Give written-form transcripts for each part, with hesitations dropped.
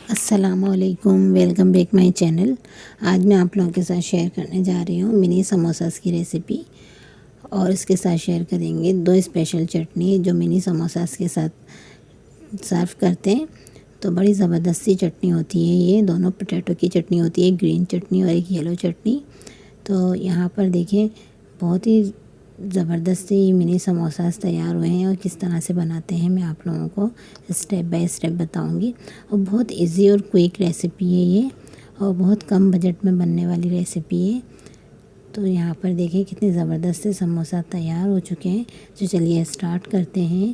अस्सलामुअलैकुम, welcome back my channel. आज मैं आप लोगों के साथ शेयर करने जा रही हूँ मिनी समोसास की रेसिपी। और इसके साथ शेयर करेंगे दो स्पेशल चटनी जो मिनी समोसास के साथ सर्व करते हैं। तो बड़ी ज़बरदस्त सी चटनी होती है। ये दोनों पोटैटो की चटनी होती है, एक ग्रीन चटनी और एक येलो चटनी। तो यहाँ पर देखिए बहुत ही ज़बरदस्त ही मिनी समोसास तैयार हुए हैं और किस तरह से बनाते हैं मैं आप लोगों को स्टेप बाय स्टेप बताऊंगी। और बहुत इजी और क्विक रेसिपी है ये, और बहुत कम बजट में बनने वाली रेसिपी है। तो यहाँ पर देखिए कितने ज़बरदस्त से समोसा तैयार हो चुके हैं। तो चलिए स्टार्ट करते हैं।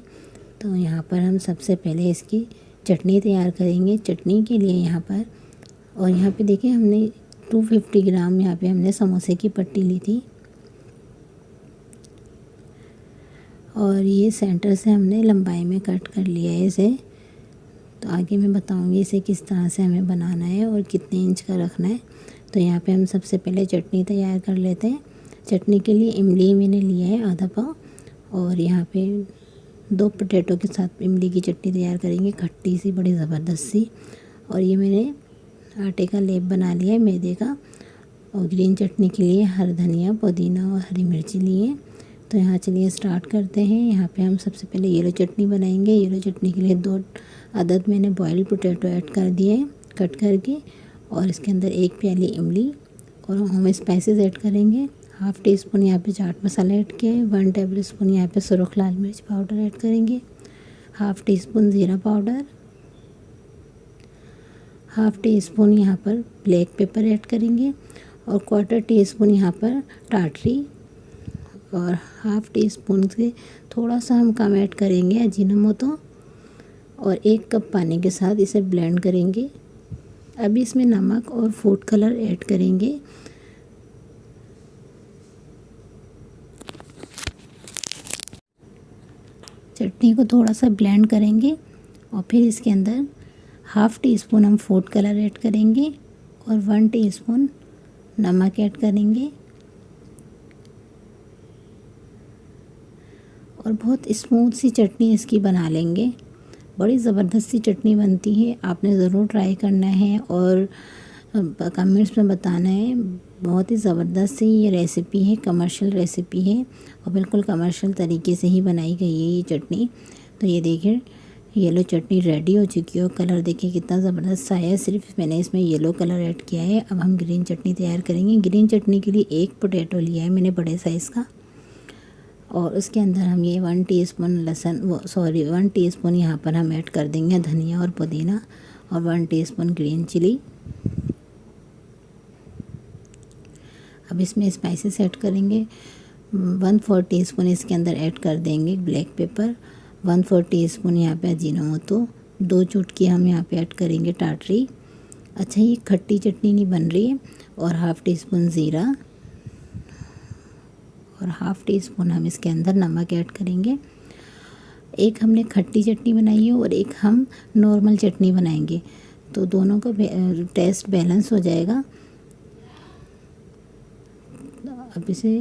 तो यहाँ पर हम सबसे पहले इसकी चटनी तैयार करेंगे। चटनी के लिए यहाँ पर, और यहाँ पे देखिए हमने 250 ग्राम यहाँ पे हमने समोसे की पट्टी ली थी, और ये सेंटर से हमने लंबाई में कट कर लिया है इसे। तो आगे मैं बताऊंगी इसे किस तरह से हमें बनाना है और कितने इंच का रखना है। तो यहाँ पे हम सबसे पहले चटनी तैयार कर लेते हैं। चटनी के लिए इमली मैंने लिया है आधा पाव, और यहाँ पे 2 पोटैटो के साथ इमली की चटनी तैयार करेंगे, खट्टी सी बड़ी ज़बरदस्त सी। और ये मैंने आटे का लेप बना लिया है मैदे का। और ग्रीन चटनी के लिए हरा धनिया, पुदीना और हरी मिर्ची लिए। तो यहाँ चलिए स्टार्ट करते हैं। यहाँ पे हम सबसे पहले येलो चटनी बनाएंगे। येलो चटनी के लिए 2 अदद मैंने बॉइल्ड पोटैटो ऐड कर दिए कट करके, और इसके अंदर 1 प्याली इमली, और हम स्पाइसेस ऐड करेंगे। हाफ़ टी स्पून यहाँ पे चाट मसाला ऐड किया है, 1 टेबल स्पून यहाँ पे सुरख लाल मिर्च पाउडर ऐड करेंगे, हाफ़ टी स्पून ज़ीरा पाउडर, हाफ़ टी स्पून यहाँ पर ब्लैक पेपर ऐड करेंगे, और 1/4 टीस्पून यहाँ पर टाटरी, और हाफ़ टी स्पून से थोड़ा सा हम कम ऐड करेंगे अजीनोमोटो, और 1 कप पानी के साथ इसे ब्लेंड करेंगे। अब इसमें नमक और फूड कलर ऐड करेंगे। चटनी को थोड़ा सा ब्लेंड करेंगे, और फिर इसके अंदर हाफ़ टी स्पून हम फूड कलर ऐड करेंगे, और 1 टीस्पून नमक ऐड करेंगे। और बहुत स्मूथ सी चटनी इसकी बना लेंगे। बड़ी ज़बरदस्त सी चटनी बनती है, आपने ज़रूर ट्राई करना है और कमेंट्स में बताना है। बहुत ही ज़बरदस्त सी ये रेसिपी है, कमर्शियल रेसिपी है, और बिल्कुल कमर्शियल तरीके से ही बनाई गई है ये चटनी। तो ये देखिए येलो चटनी रेडी हो चुकी है, और कलर देखिए कितना ज़बरदस्त सा है। सिर्फ मैंने इसमें येलो कलर ऐड किया है। अब हम ग्रीन चटनी तैयार करेंगे। ग्रीन चटनी के लिए 1 पोटैटो लिया है मैंने बड़े साइज़ का, और उसके अंदर हम ये 1 टीस्पून 1 टीस्पून यहाँ पर हम ऐड कर देंगे धनिया और पुदीना, और 1 टीस्पून ग्रीन चिली। अब इसमें स्पाइसेस ऐड करेंगे। 1/4 टीस्पून इसके अंदर ऐड कर देंगे ब्लैक पेपर, 1/4 टीस्पून यहाँ पे अजीनोमोटो, 2 चुटकी हम यहाँ पे ऐड करेंगे टाटरी। अच्छा, ये खट्टी चटनी नहीं बन रही है। और हाफ़ टी स्पून ज़ीरा, और हाफ़ टी स्पून हम इसके अंदर नमक ऐड करेंगे। एक हमने खट्टी चटनी बनाई है और एक हम नॉर्मल चटनी बनाएंगे, तो दोनों का टेस्ट बैलेंस हो जाएगा। अब इसे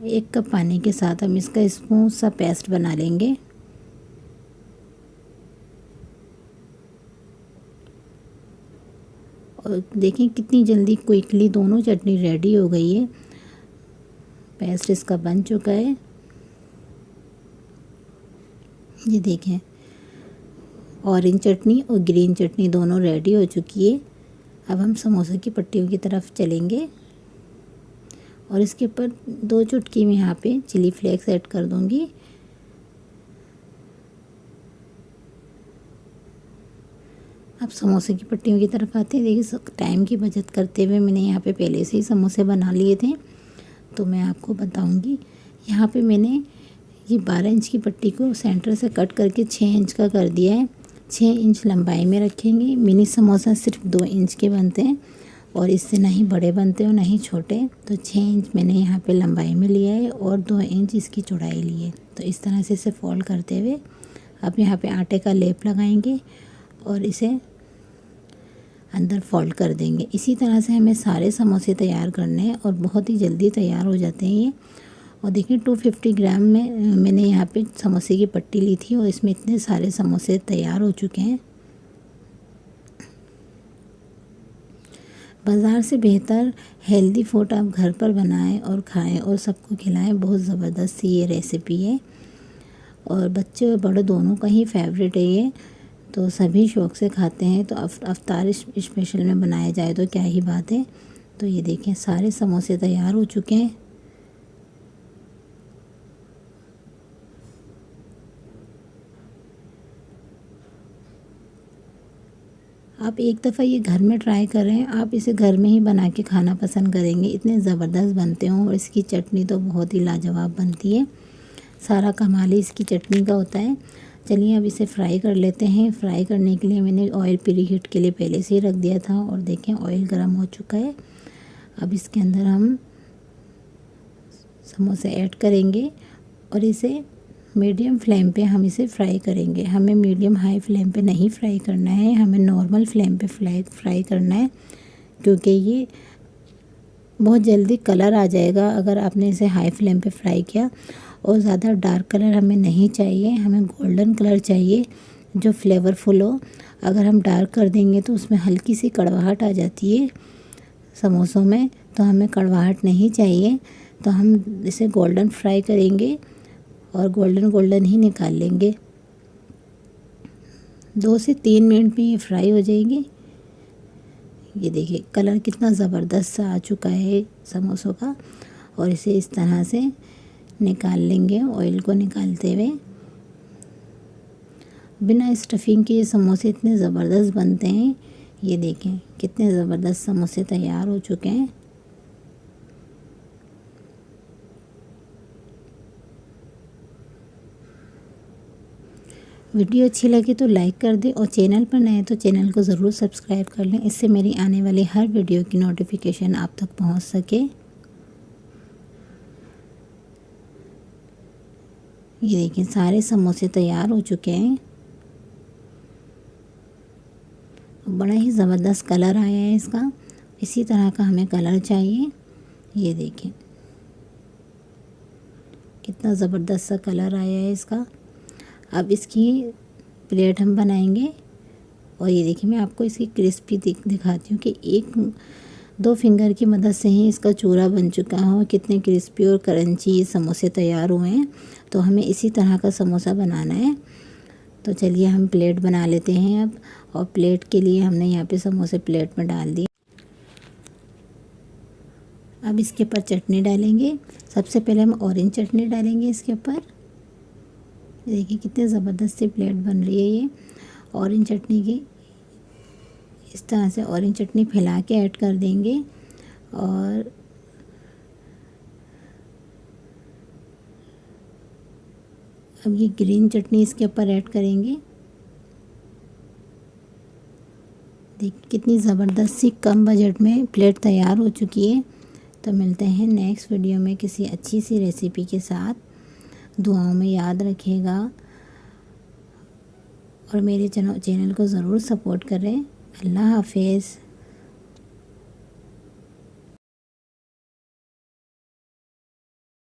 1 कप पानी के साथ हम इसका स्मूथ सा पेस्ट बना लेंगे। और देखिए कितनी जल्दी क्विकली दोनों चटनी रेडी हो गई है। पेस्ट इसका बन चुका है। ये देखें ऑरेंज चटनी और ग्रीन चटनी दोनों रेडी हो चुकी है। अब हम समोसे की पट्टियों की तरफ चलेंगे, और इसके ऊपर 2 चुटकी में यहाँ पे चिली फ्लेक्स ऐड कर दूँगी। अब समोसे की पट्टियों की तरफ आते हैं। देखिए टाइम की बचत करते हुए मैंने यहाँ पे पहले से ही समोसे बना लिए थे, तो मैं आपको बताऊंगी। यहाँ पे मैंने ये 12 इंच की पट्टी को सेंटर से कट करके 6 इंच का कर दिया है। 6 इंच लंबाई में रखेंगे। मिनी समोसा सिर्फ 2 इंच के बनते हैं, और इससे ना ही बड़े बनते और ना ही छोटे। तो 6 इंच मैंने यहाँ पे लंबाई में लिया है, और 2 इंच इसकी चौड़ाई ली है। तो इस तरह से इसे फोल्ड करते हुए अब यहाँ पे आटे का लेप लगाएंगे, और इसे अंदर फोल्ड कर देंगे। इसी तरह से हमें सारे समोसे तैयार करने हैं, और बहुत ही जल्दी तैयार हो जाते हैं ये। और देखिए 250 ग्राम में मैंने यहाँ पे समोसे की पट्टी ली थी, और इसमें इतने सारे समोसे तैयार हो चुके हैं। बाज़ार से बेहतर हेल्दी फूड आप घर पर बनाएं और खाएं और सबको खिलाएं। बहुत ज़बरदस्त ये रेसिपी है और बच्चे और बड़े दोनों का ही फेवरेट है ये, तो सभी शौक़ से खाते हैं। तो अफ्तार स्पेशल में बनाया जाए तो क्या ही बात है। तो ये देखें सारे समोसे तैयार हो चुके हैं। आप एक दफ़ा ये घर में ट्राई करें, आप इसे घर में ही बना के खाना पसंद करेंगे। इतने ज़बरदस्त बनते हों और इसकी चटनी तो बहुत ही लाजवाब बनती है। सारा कमाल ही इसकी चटनी का होता है। चलिए अब इसे फ्राई कर लेते हैं। फ्राई करने के लिए मैंने ऑयल प्री हीट के लिए पहले से ही रख दिया था और देखें ऑयल गर्म हो चुका है। अब इसके अंदर हम समोसे ऐड करेंगे और इसे मीडियम फ्लेम पे हम इसे फ्राई करेंगे। हमें मीडियम हाई फ्लेम पे नहीं फ्राई करना है, हमें नॉर्मल फ्लेम पे फ्राई करना है, क्योंकि ये बहुत जल्दी कलर आ जाएगा अगर आपने इसे हाई फ्लेम पे फ्राई किया। और ज़्यादा डार्क कलर हमें नहीं चाहिए, हमें गोल्डन कलर चाहिए जो फ्लेवरफुल हो। अगर हम डार्क कर देंगे तो उसमें हल्की सी कड़वाहट आ जाती है समोसों में, तो हमें कड़वाहट नहीं चाहिए। तो हम इसे गोल्डन फ्राई करेंगे और गोल्डन ही निकाल लेंगे। 2 से 3 मिनट में ये फ्राई हो जाएगी। ये देखिए कलर कितना ज़बरदस्त सा आ चुका है समोसों का। और इसे इस तरह से निकाल लेंगे ऑयल को निकालते हुए। बिना स्टफिंग के ये समोसे इतने ज़बरदस्त बनते हैं। ये देखें कितने ज़बरदस्त समोसे तैयार हो चुके हैं। वीडियो अच्छी लगी तो लाइक कर दें और चैनल पर नए तो चैनल को ज़रूर सब्सक्राइब कर लें, इससे मेरी आने वाली हर वीडियो की नोटिफिकेशन आप तक पहुंच सके। ये देखिए सारे समोसे तैयार हो चुके हैं। बड़ा ही ज़बरदस्त कलर आया है इसका। इसी तरह का हमें कलर चाहिए। ये देखें कितना ज़बरदस्त सा कलर आया है इसका। अब इसकी प्लेट हम बनाएंगे और ये देखिए मैं आपको इसकी क्रिस्पी दिखाती हूँ कि 1-2 फिंगर की मदद से ही इसका चूरा बन चुका है। कितने क्रिस्पी और क्रंची ये समोसे तैयार हुए हैं। तो हमें इसी तरह का समोसा बनाना है। तो चलिए हम प्लेट बना लेते हैं अब। और प्लेट के लिए हमने यहाँ पे समोसे प्लेट में डाल दिए। अब इसके ऊपर चटनी डालेंगे। सबसे पहले हम ऑरेंज चटनी डालेंगे इसके ऊपर। देखिए कितने ज़बरदस्त सी प्लेट बन रही है ये ऑरेंज चटनी की। इस तरह से ऑरेंज चटनी फैला के ऐड कर देंगे और अब ये ग्रीन चटनी इसके ऊपर ऐड करेंगे। देखिए कितनी ज़बरदस्त सी कम बजट में प्लेट तैयार हो चुकी है। तो मिलते हैं नेक्स्ट वीडियो में किसी अच्छी सी रेसिपी के साथ। दुआओं में याद रखिएगा और मेरे चैनल को ज़रूर सपोर्ट करें। अल्लाह हाफिज़।